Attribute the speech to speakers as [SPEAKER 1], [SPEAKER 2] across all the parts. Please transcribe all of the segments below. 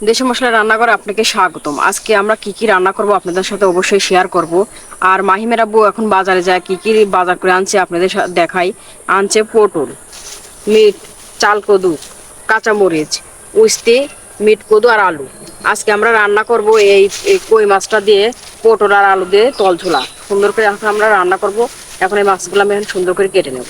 [SPEAKER 1] দেশি মশলা রান্নাঘরে আপনাকে স্বাগতম। আজকে আমরা কি কি রান্না করব আপনাদের সাথে অবশ্যই শেয়ার করব। আর মাহিমের আব্বু এখন বাজারে যায়, কি কি বাজার করে আনছে আপনাদের দেখাই। আনছে পটল, মিট, চাল কদু, কাঁচামরিচ, উস্তে, মিট কদু আর আলু। আজকে আমরা রান্না করব এই কই মাছটা দিয়ে, পটল আর আলু দিয়ে তল ঝোলা সুন্দর করে এখন আমরা রান্না করব। এখন এই মাছগুলো আমি এখন সুন্দর করে কেটে নেব।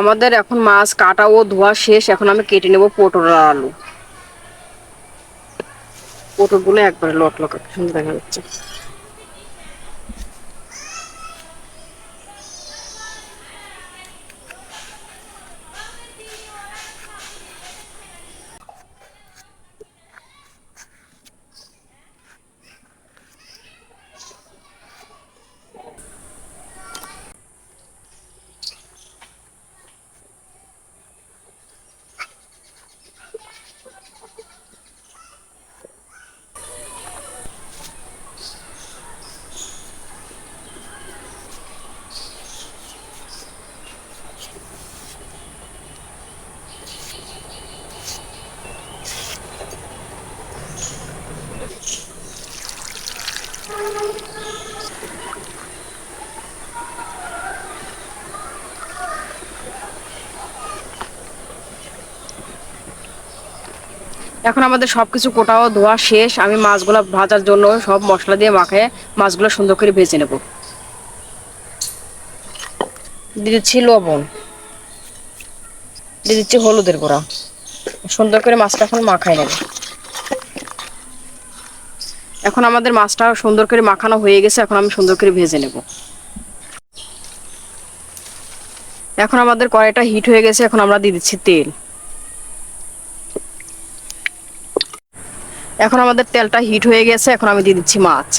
[SPEAKER 1] আমাদের এখন মাছ কাটা ও ধোয়া শেষ। এখন আমি কেটে নেব পটল আর আলু। পটলগুলো একবারে লট লট সুন্দর দেখা যাচ্ছে। এখন আমাদের সবকিছু কোটাও ধোয়া শেষ। আমি মাছগুলো ভাজার জন্য সব মশলা দিয়ে মাখিয়ে মাছগুলো সুন্দর করে ভেজে নেব। দিয়ে দিচ্ছি লবণ, দিয়ে দিচ্ছি হলুদের গুঁড়া। সুন্দর করে মাছটা এখন মাখাই নেব। এখন আমাদের মাছটা সুন্দর করে মাখানো হয়ে গেছে। এখন আমি সুন্দর করে ভেজে নেব। এখন আমাদের কড়াইটা হিট হয়ে গেছে। এখন আমরা দিয়ে দিচ্ছি তেল। এখন আমাদের তেলটা হিট হয়ে গেছে। এখন আমি দিয়ে দিচ্ছি মাছ।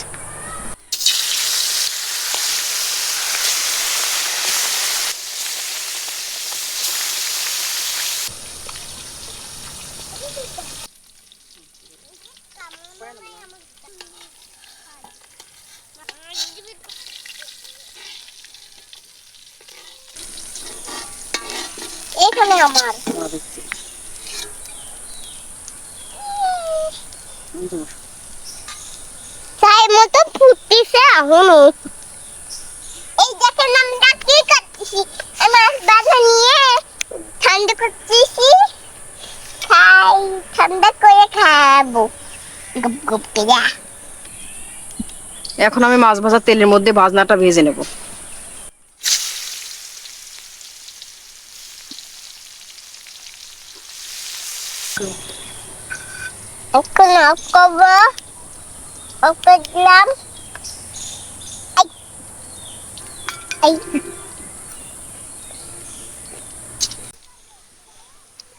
[SPEAKER 2] এখানে আমার চায়ের মতো ফুটতেছে এখনো। এই দেখেন আমরা কি করতেছি, মাছ বাঁধা নিয়ে ঠান্ডা করতেছি। খাই, ঠান্ডা করে খাবো গুপ গুপ করে।
[SPEAKER 1] এখন আমি মাছ ভাজা তেলের মধ্যে ভাজনাটা ভেজে নেব।
[SPEAKER 2] এখন অফ করবো, অফ করলাম। এই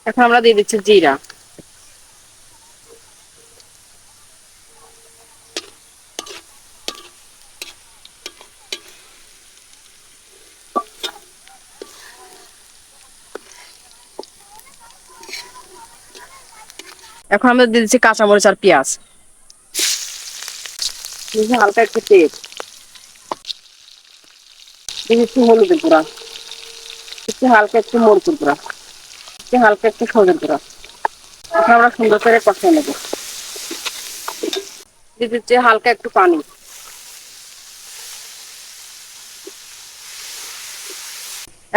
[SPEAKER 1] এখন আমরা দিয়ে দিচ্ছি জিরা। এখন আমরা দিয়ে দিচ্ছি কাঁচামরিচ আর পেঁয়াজ। হালকা একটু তেল দিয়ে দিচ্ছি, হলুদের গুঁড়া, একটু হালকা একটু মরিচের গুঁড়া, একটু হালকা একটু সজের গুঁড়া। এখন আমরা সুন্দর করে কষিয়ে নেব। দিয়ে দিচ্ছি হালকা একটু পানি।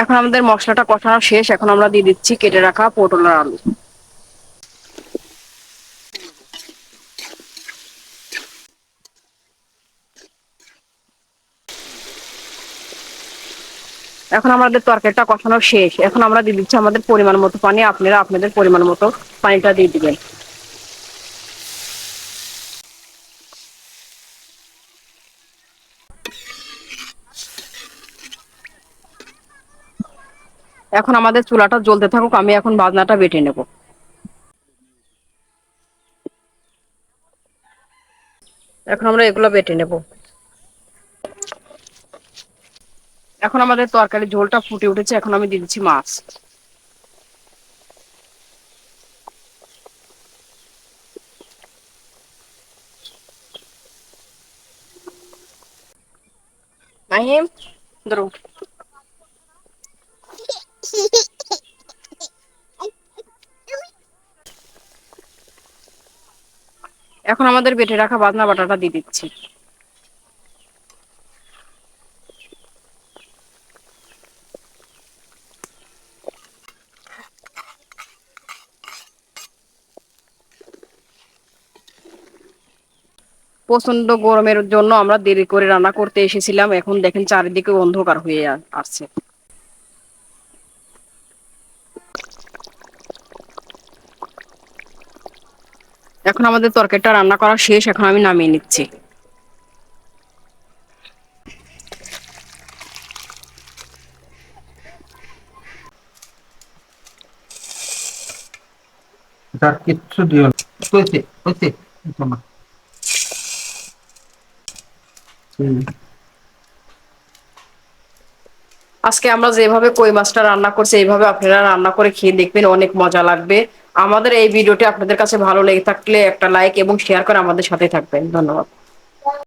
[SPEAKER 1] এখন আমাদের মশলাটা কষানো শেষ। এখন আমরা দিয়ে দিচ্ছি কেটে রাখা পটল আর আলু। এখন আমাদের তরকারিটা কষানো শেষ। এখন আমরা দিয়ে দিচ্ছি আমাদের পরিমাণ মতো পানি। আপনারা আপনাদের পরিমাণ মতো পানিটা দিয়ে দিবেন। এখন আমাদের চুলাটা জ্বলতে থাকুক, আমি এখন বাজনাটা বেটে নেব। এখন আমরা এগুলো বেটে নেব। এখন আমাদের তরকারির ঝোলটা ফুটে উঠেছে, এখন আমি দিয়ে দিচ্ছি মাছ। মাহিম, ধরো। এখন আমাদের বেটে রাখা বাজনা বাটাটা দিয়ে দিচ্ছি। প্রচন্ড গরমের জন্য আমরা দেরি করে রান্না করতে এসেছিলাম, এখন দেখেন চারিদিকে অন্ধকার হয়ে আসছে। এখন আমাদের তরকারিটা রান্না করা শেষ, এখন আমি নামিয়ে নিচ্ছি।
[SPEAKER 3] তার কিচ্ছু দিও না। হয়েছে হয়েছে তোমা।
[SPEAKER 1] আজকে আমরা যেভাবে কই মাছটা রান্না করছি এইভাবে আপনারা রান্না করে খেয়ে দেখবেন, অনেক মজা লাগবে। আমাদের এই ভিডিওটি আপনাদের কাছে ভালো লেগে থাকলে একটা লাইক এবং শেয়ার করে আমাদের সাথে থাকবেন। ধন্যবাদ।